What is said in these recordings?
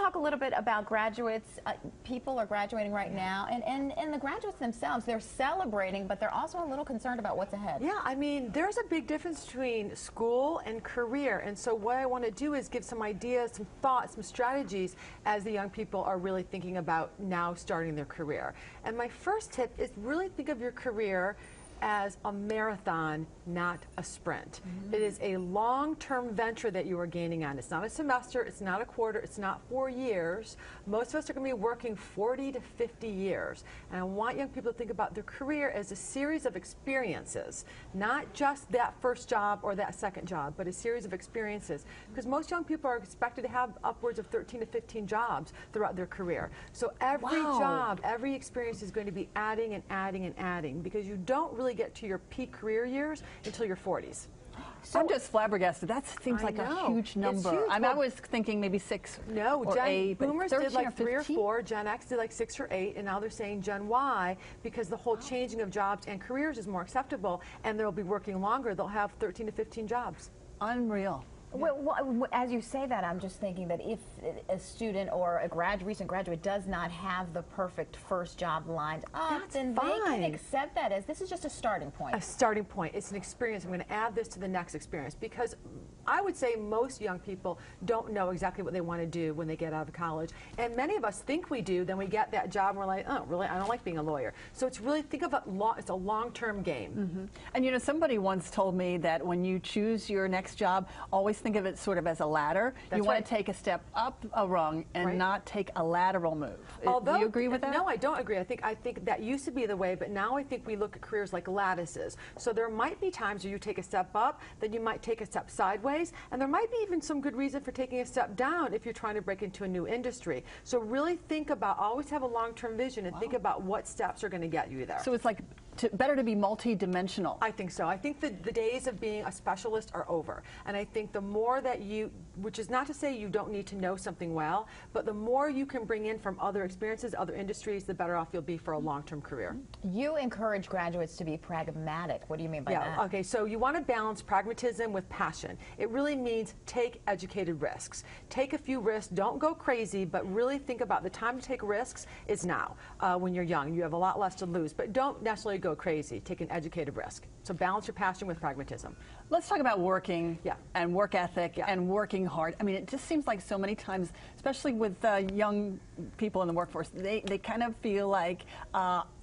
talk a little bit about graduates. People are graduating right now, and the graduates themselves, they're celebrating, but they're also a little concerned about what's ahead. Yeah, I mean, there's a big difference between school and career, and so what I want to do is give some ideas, some thoughts, some strategies as the young people are really thinking about now starting their career. And my first tip is really think of your career as a marathon, not a sprint. It is a long-term venture that you are gaining on. It's not a semester, it's not a quarter, it's not 4 years. Most of us are going to be working 40 to 50 years. And I want young people to think about their career as a series of experiences, not just that first job or that second job, but a series of experiences. Because most young people are expected to have upwards of 13 to 15 jobs throughout their career. So every job, every experience is going to be adding and adding and adding, because you don't really get to your peak career years until your 40s. So I'm just flabbergasted. That seems like a huge number. Huge. I mean, I was thinking maybe 6 or 8, but Boomers 13 did like or 3 or 15? 4, Gen X did like 6 or 8, and now they're saying Gen Y, because the whole changing of jobs and careers is more acceptable, and they'll be working longer. They'll have 13 to 15 jobs. Unreal. Well, as you say that, I'm just thinking that if a student or a recent graduate does not have the perfect first job lined up, then they can accept that as this is just a starting point. A starting point. It's an experience. I'm going to add this to the next experience, because I would say most young people don't know exactly what they want to do when they get out of college. And many of us think we do, then we get that job and we're like, oh, really, I don't like being a lawyer. So it's really, think of it, it's a long-term game. And you know, somebody once told me that when you choose your next job, always think of it sort of as a ladder. You want to take a step up a rung and not take a lateral move. Do you agree with that? No, I don't agree. I think that used to be the way, but now I think we look at careers like lattices. So there might be times where you take a step up, then you might take a step sideways, and there might be even some good reason for taking a step down if you're trying to break into a new industry. So really think about, always have a long-term vision and think about what steps are going to get you there. So it's like better to be multi-dimensional. I think so. I think the days of being a specialist are over. And I think the more that you, which is not to say you don't need to know something well, but the more you can bring in from other experiences, other industries, the better off you'll be for a long-term career. You encourage graduates to be pragmatic. What do you mean by that? Okay, so you want to balance pragmatism with passion. It really means take educated risks. Take a few risks. Don't go crazy, but really think about the time to take risks is now. When you're young, you have a lot less to lose, but don't necessarily go crazy. Take an educated risk. So balance your passion with pragmatism. Let's talk about working and work ethic and working hard. I mean, it just seems like so many times, especially with young people in the workforce, they kind of feel like,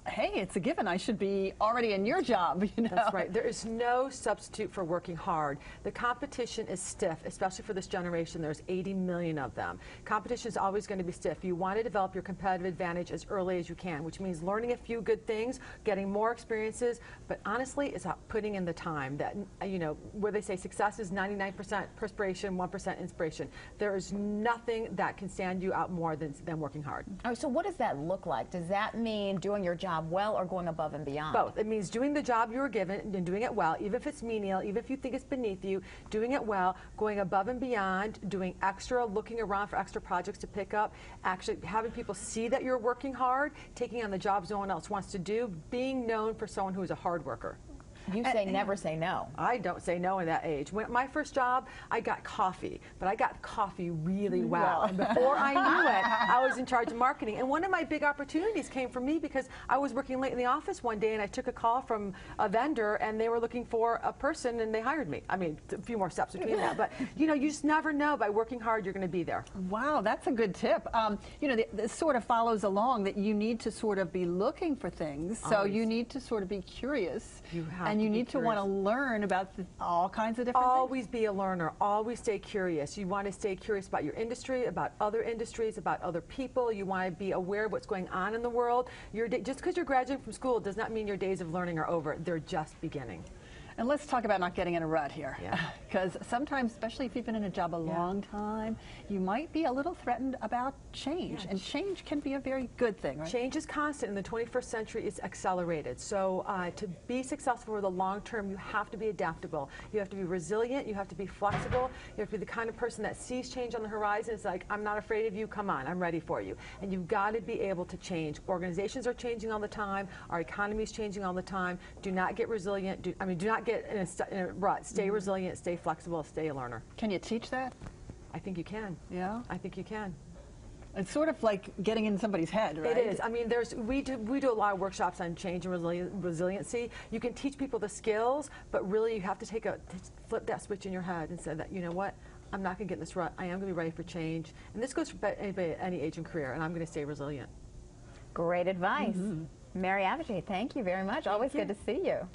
hey, it's a given. I should be already in your job. You know? That's right. There is no substitute for working hard. The competition is stiff, especially for this generation. There's 80 million of them. Competition is always going to be stiff. You want to develop your competitive advantage as early as you can, which means learning a few good things, getting more experiences, but honestly, it's about putting in the time. That, you know, where they say success is 99% perspiration, 1% inspiration. There is nothing that can stand you out more than working hard. Oh, so what does that look like? Does that mean doing your job well or going above and beyond? Both. It means doing the job you were given and doing it well, even if it's menial, even if you think it's beneath you, doing it well, going above and beyond, doing extra, looking around for extra projects to pick up, actually having people see that you're working hard, taking on the jobs no one else wants to do, being known for someone who is a hard worker. You say never say no. I don't say no in that age. When my first job, I got coffee, but I got coffee really well. And before I knew it, I was in charge of marketing. And one of my big opportunities came from me because I was working late in the office one day and I took a call from a vendor and they were looking for a person and they hired me. I mean, a few more steps between that. But, you know, you just never know. By working hard, you're going to be there. Wow, that's a good tip. You know, this sort of follows along that you need to sort of be looking for things. So you need to sort of be curious. And you need to want to learn about all kinds of different things. Always be a learner. Always stay curious. You want to stay curious about your industry, about other industries, about other people. You want to be aware of what's going on in the world. Just because you're graduating from school does not mean your days of learning are over. They're just beginning. And let's talk about not getting in a rut here. Because sometimes, especially if you've been in a job a long time, you might be a little threatened about change. And change can be a very good thing, right? Change is constant. In the 21st century, it's accelerated. So to be successful for the long term, you have to be adaptable. You have to be resilient. You have to be flexible. You have to be the kind of person that sees change on the horizon. It's like, I'm not afraid of you. Come on, I'm ready for you. And you've got to be able to change. Organizations are changing all the time. Our economy is changing all the time. Do not get resilient. Do not get in a rut. Stay resilient, stay flexible, stay a learner. Can you teach that? I think you can. Yeah? I think you can. It's sort of like getting in somebody's head, right? It is. I mean, we do a lot of workshops on change and resiliency. You can teach people the skills, but really you have to flip that switch in your head and say that, you know what, I'm not going to get in this rut. I am going to be ready for change. And this goes for anybody at any age and career, and I'm going to stay resilient. Great advice. Mary Abbajay, thank you very much. Always good to see you.